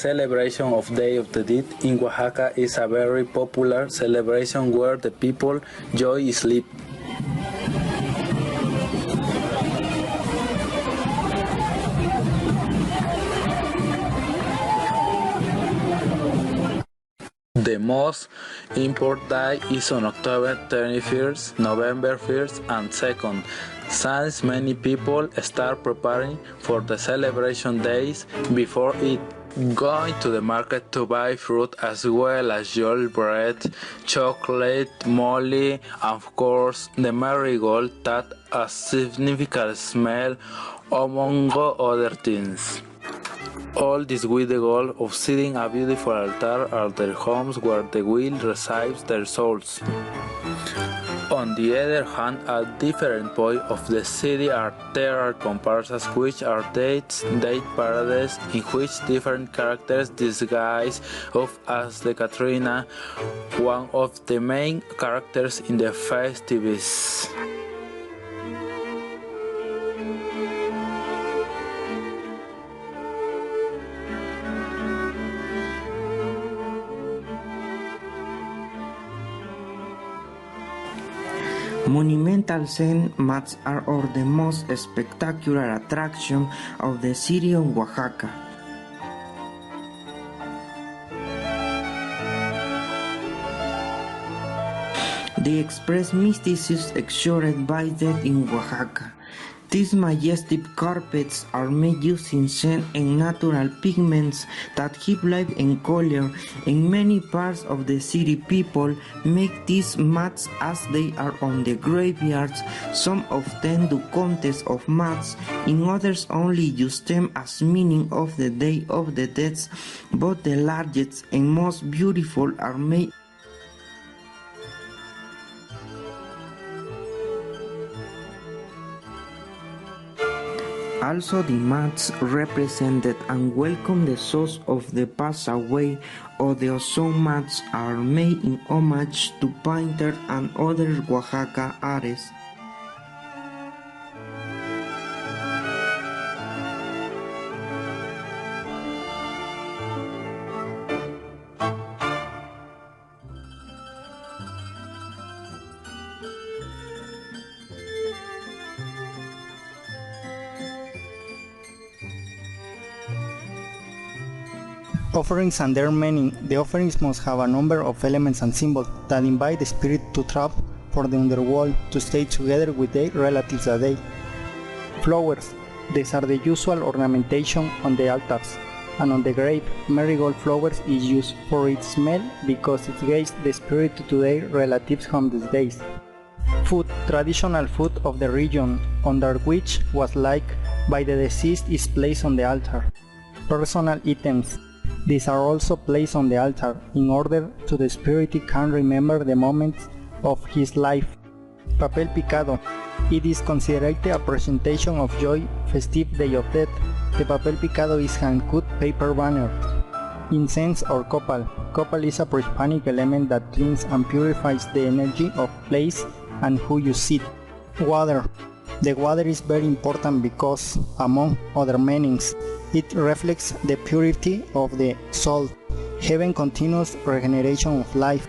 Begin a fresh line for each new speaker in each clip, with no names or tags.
celebration of Day of the Dead in Oaxaca is a very popular celebration where the people enjoy sleep. The most important day is on October 31st, November 1st, and 2nd, since many people start preparing for the celebration days before it. Going to the market to buy fruit as well as jolly bread, chocolate, molly, and of course the marigold that a significant smell among other things. All this with the goal of setting a beautiful altar at their homes where the will receives their souls. On the other hand, at different points of the city there are comparsas which are date parades in which different characters disguise of as the Catrina, one of the main characters in the festivities.
Monumental Zen mats are the most spectacular attraction of the city of Oaxaca. They express mysticism exuded by death in Oaxaca. These majestic carpets are made using Zen and natural pigments that give life and color. In many parts of the city, people make these mats as they are on the graveyards. Some of them do contests of mats, in others only use them as meaning of the Day of the Dead. But the largest and most beautiful are made Also, the mats represented and welcome the souls of the passed away, or the ozone mats are made in homage to painters and other Oaxaca artists.
Offerings and their meaning. The offerings must have a number of elements and symbols that invite the spirit to travel for the underworld to stay together with their relatives that day. Flowers. These are the usual ornamentation on the altars, and on the grave, marigold flowers is used for its smell because it guides the spirit to their relatives home these days. Food. Traditional food of the region, under which was liked by the deceased, is placed on the altar. Personal items. These are also placed on the altar in order to the spirit can remember the moments of his life. Papel picado. It is considered a presentation of joy, festive Day of Death. The papel picado is hand-cut paper banner. Incense or copal. Copal is a prehispanic element that cleans and purifies the energy of place and who you sit. Water. The water is very important because, among other meanings, it reflects the purity of the soul. Heaven continues regeneration of life.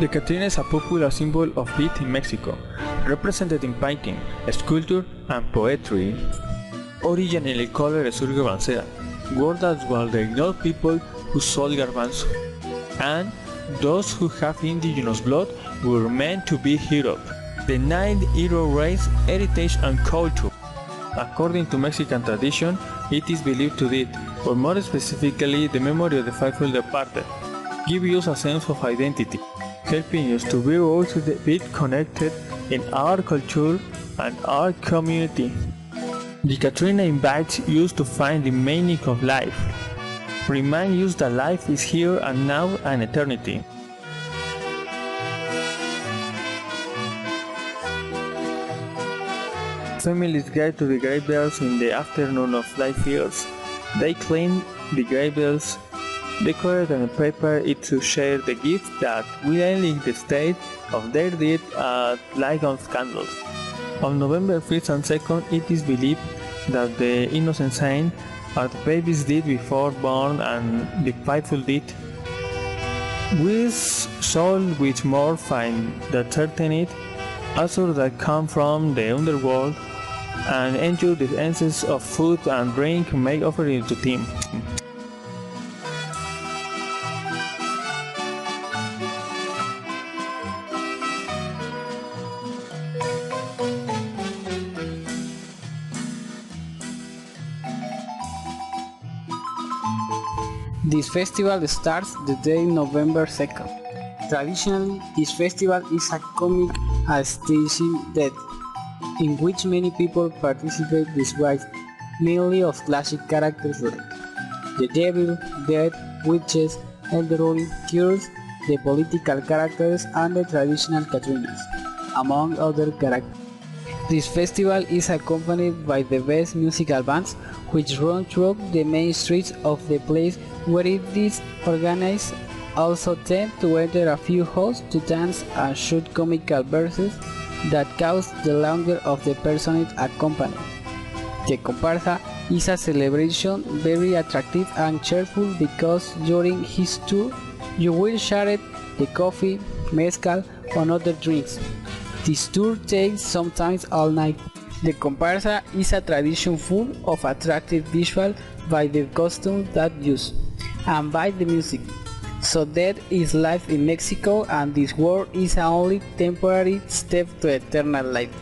The Catrina is a popular symbol of death in Mexico, represented in painting, sculpture, and poetry. Originally called Resurgio Balsera, word that was the ignored people who sold garbanzo, and those who have indigenous blood were meant to be heroes. The ninth hero race, heritage, and culture. According to Mexican tradition, it is believed to death, or more specifically the memory of the faithful departed, give us a sense of identity, helping us to be also a bit connected in our culture and our community. The Katrina invites you to find the meaning of life. Remind you that life is here and now and eternity. Families go to the graveyards in the afternoon of life years. They clean the graveyards, decorate and prepare it to share the gift that will enlighten the state of their dead at light of candles. On November 1st and 2nd, it is believed that the innocent saint are the babies dead before born and the faithful dead. With soul which more find that certain also that come from the underworld and enjoy the essence of food and drink make offering to them.
This festival starts the day November 2nd. Traditionally, this festival is a comic aesthetic that in which many people participate disguised mainly of classic characters like the devil, dead, witches, elderly, cures, the political characters and the traditional Katrinas, among other characters. This festival is accompanied by the best musical bands which run through the main streets of the place where it is organized, also tend to enter a few halls to dance and shoot comical verses that cause the laughter of the person it accompanies. The comparsa is a celebration very attractive and cheerful because during his tour you will share the coffee, mezcal and other drinks. This tour takes sometimes all night. The comparsa is a tradition full of attractive visuals by the costumes that use and by the music. So that is life in Mexico and this world is a only temporary step to eternal life.